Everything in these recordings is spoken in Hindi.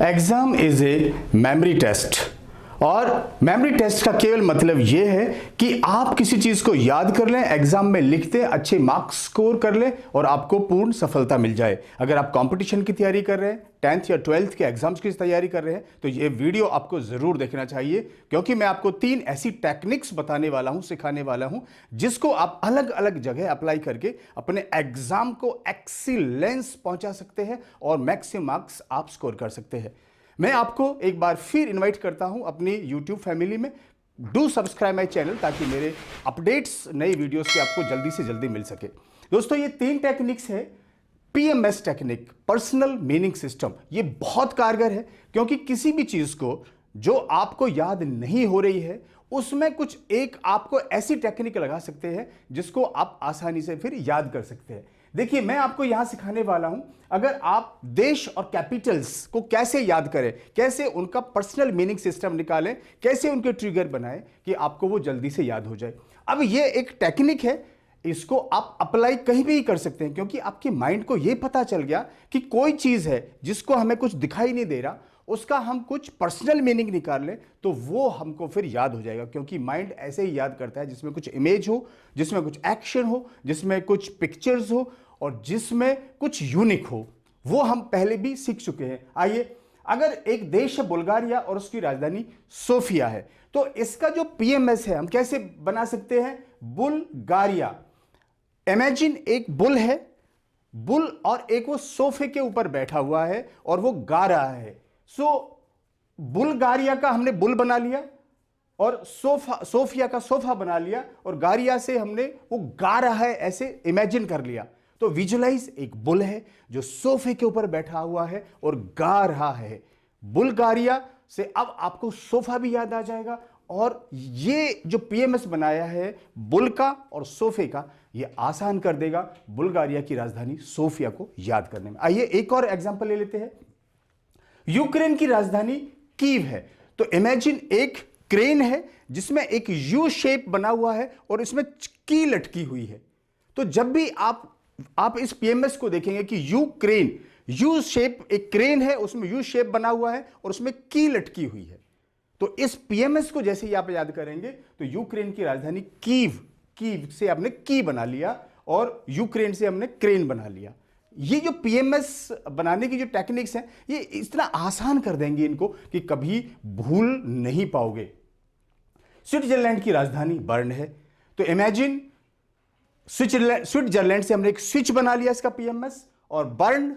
Exam is a memory test और मेमोरी टेस्ट का केवल मतलब यह है कि आप किसी चीज को याद कर लें, एग्जाम में लिख दें, अच्छे मार्क्स स्कोर कर लें और आपको पूर्ण सफलता मिल जाए। अगर आप कंपटीशन की तैयारी कर रहे हैं, 10th या 12th के एग्जाम्स की तैयारी कर रहे हैं, तो ये वीडियो आपको जरूर देखना चाहिए, क्योंकि मैं आपको 3 ऐसी टेक्निक्स बताने वाला हूं, सिखाने वाला हूं, जिसको आप अलग अलग जगह अप्लाई करके अपने एग्जाम को एक्सीलेंस पहुंचा सकते हैं और मैक्सिमम मार्क्स आप स्कोर कर सकते हैं। मैं आपको एक बार फिर इनवाइट करता हूं अपनी YouTube फैमिली में। डू सब्सक्राइब माय चैनल ताकि मेरे अपडेट्स, नई वीडियोस के आपको जल्दी से जल्दी मिल सके। दोस्तों, ये 3 टेक्निक्स है। PMS technique, personal meaning system, ये बहुत कारगर है, क्योंकि किसी भी चीज को जो आपको याद नहीं हो रही है, उसमें कुछ एक आपको ऐसी टेक्निक लगा सकते हैं जिसको आप आसानी से फिर याद कर सकते हैं। देखिए, मैं आपको यहां सिखाने वाला हूं, अगर आप देश और कैपिटल्स को कैसे याद करें, कैसे उनका पर्सनल मीनिंग सिस्टम निकालें, कैसे उनके ट्रिगर बनाएं कि आपको वो जल्दी से याद हो जाए। अब ये एक टेक्निक है, इसको आप अप्लाई कहीं भी कर सकते हैं, क्योंकि आपके माइंड को यह पता चल गया कि कोई चीज है जिसको हमें कुछ दिखाई नहीं दे रहा, उसका हम कुछ पर्सनल मीनिंग निकाल लें तो वो हमको फिर याद हो जाएगा। क्योंकि माइंड ऐसे ही याद करता है जिसमें कुछ इमेज हो, जिसमें कुछ एक्शन हो, जिसमें कुछ पिक्चर्स हो और जिसमें कुछ यूनिक हो। वो हम पहले भी सीख चुके हैं। आइए, अगर एक देश है बुल्गारिया और उसकी राजधानी सोफिया है, तो इसका जो PMS है हम कैसे बना सकते हैं? बुल्गारिया। इमेजिन एक बुल है, बुल और एक वो सोफे के ऊपर बैठा हुआ है और वो गा रहा है। बुल्गारिया का हमने बुल बना लिया और सोफिया का सोफा बना लिया और गारिया से हमने वो गा रहा है ऐसे इमेजिन कर लिया। तो विजुलाइज, एक बुल है जो सोफे के ऊपर बैठा हुआ है और गा रहा है। बुल्गारिया से अब आपको सोफा भी याद आ जाएगा और ये जो PMS बनाया है बुल का और सोफे का, ये आसान कर देगा बुल्गारिया की राजधानी सोफिया को याद करने में। आइए एक और एग्जांपल ले लेते हैं। यूक्रेन की राजधानी कीव है। तो इमेजिन एक क्रेन है जिसमें एक यू शेप बना हुआ है और इसमें की लटकी हुई है। तो जब भी आप इस PMS को देखेंगे कि यूक्रेन, यू शेप एक क्रेन है, उसमें यू शेप बना हुआ है और उसमें की लटकी हुई है। तो इस PMS को जैसे ही आप याद करेंगे तो यूक्रेन की राजधानी कीव से आपने की बना लिया और यूक्रेन से हमने क्रेन बना लिया। ये जो PMS बनाने की जो टेक्निक्स हैं, ये इतना आसान कर देंगे इनको कि कभी भूल नहीं पाओगे। स्विट्जरलैंड की राजधानी बर्न है। तो इमेजिन स्विट्जरलैंड से हमने एक स्विच बना लिया इसका PMS और बर्न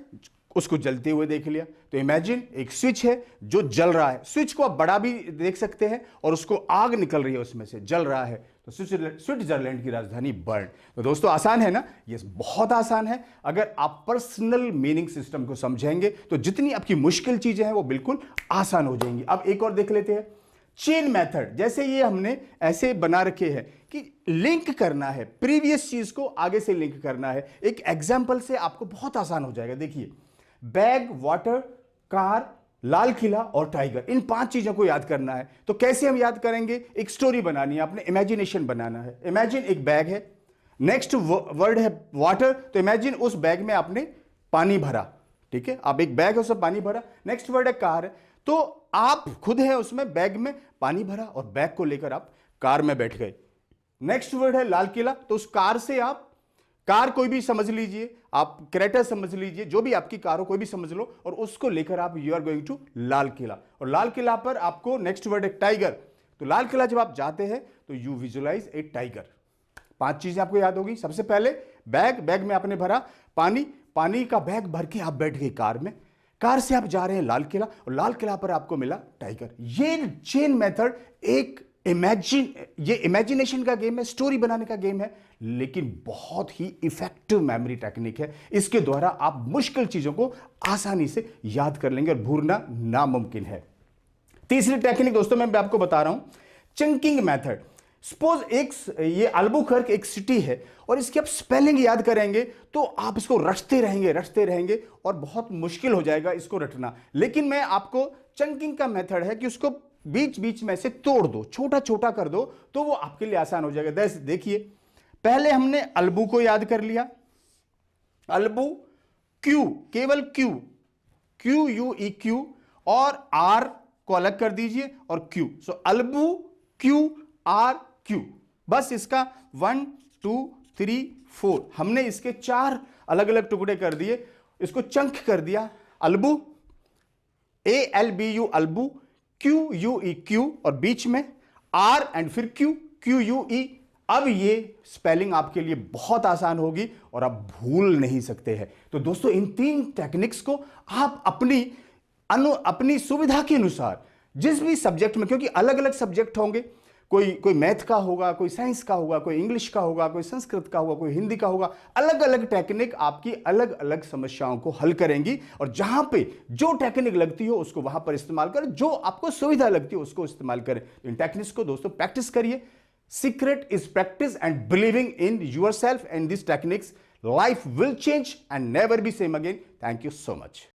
उसको जलते हुए देख लिया। तो इमेजिन एक स्विच है जो जल रहा है। स्विच को आप बड़ा भी देख सकते हैं और उसको आग निकल रही है, उसमें से जल रहा है। तो स्विट्जरलैंड की राजधानी बर्न। तो दोस्तों, आसान है ना? ये बहुत आसान है। अगर आप पर्सनल मीनिंग सिस्टम को समझेंगे तो जितनी आपकी मुश्किल चीजें हैं वो बिल्कुल आसान हो जाएंगी। अब एक और देख लेते हैं, चेन मेथड। जैसे ये हमने ऐसे बना रखे हैं कि लिंक करना है, प्रीवियस चीज को आगे से लिंक करना है। एक एग्जांपल से आपको बहुत आसान हो जाएगा। देखिए, bag, water, car, Lal Qila और टाइगर, इन 5 चीजों को याद करना है। तो कैसे हम याद करेंगे? एक स्टोरी बनानी है, अपने इमेजिनेशन बनाना है। इमेजिन एक बैग है, नेक्स्ट वर्ड है वाटर। तो इमेजिन उस बैग में आपने पानी भरा। ठीक है, अब एक बैग है, उसमें पानी भरा। नेक्स्ट वर्ड है कार। तो आप खुद हैं उसमें, बैग में पानी भरा और बैग को लेकर आप कार में बैठ गए। नेक्स्ट वर्ड है लाल किला। तो उस कार से आप, कार कोई भी समझ लीजिए, आप क्रेटा समझ लीजिए, जो भी आपकी कार हो कोई भी समझ लो, और उसको लेकर आप you are going to Lal Qila. और लाल किला पर आपको नेक्स्ट वर्ड है टाइगर। तो लाल किला जब आप जाते हैं तो यू विजुलाइज ए टाइगर। 5 चीजें आपको याद होगी। सबसे पहले बैग में आपने भरा पानी का बैग भर के आप बैठ गए कार में। कार से आप जा रहे हैं लाल किला और लाल किला पर आपको मिला टाइगर। ये चेन मेथड एक ये इमेजिनेशन का गेम है, स्टोरी बनाने का गेम है, लेकिन बहुत ही इफेक्टिव मेमोरी टेक्निक है। इसके द्वारा आप मुश्किल चीजों को आसानी से याद कर लेंगे और भूलना नामुमकिन है। तीसरी टेक्निक दोस्तों मैं आपको बता रहा हूं, चंकिंग मेथड। सपोज ये अल्बुकर्क एक सिटी है और इसकी आप स्पेलिंग याद करेंगे तो आप इसको रटते रहेंगे और बहुत मुश्किल हो जाएगा इसको रटना। लेकिन मैं आपको, चंकिंग का मेथड है कि उसको बीच बीच में से तोड़ दो, छोटा छोटा कर दो, तो वो आपके लिए आसान हो जाएगा। देखिए, पहले हमने अल्बू को याद कर लिया। अल्बू, क्यू, केवल क्यू, QUEQ और आर को अलग कर दीजिए और क्यू। सो अल्बू क्यू आर क्यू। बस इसका 1 2 3 4 हमने इसके 4 अलग अलग टुकड़े कर दिए, इसको चंक कर दिया। Albu ALBU Albu, QUE Q और बीच में आर एंड फिर QUE। अब ये स्पेलिंग आपके लिए बहुत आसान होगी और आप भूल नहीं सकते हैं। तो दोस्तों इन 3 टेक्निक्स को आप अपनी सुविधा के अनुसार जिस भी सब्जेक्ट में, क्योंकि अलग अलग सब्जेक्ट होंगे, कोई मैथ का होगा, कोई साइंस का होगा, कोई इंग्लिश का होगा, कोई संस्कृत का होगा, कोई हिंदी का होगा, अलग अलग टेक्निक आपकी अलग अलग समस्याओं को हल करेंगी। और जहां पे जो टेक्निक लगती हो उसको वहां पर इस्तेमाल करें, जो आपको सुविधा लगती है उसको इस्तेमाल करें। इन टेक्निक्स को दोस्तों प्रैक्टिस करिए। Secret is practice and believing in yourself and this techniques. Life will change and never be same again. Thank you so much.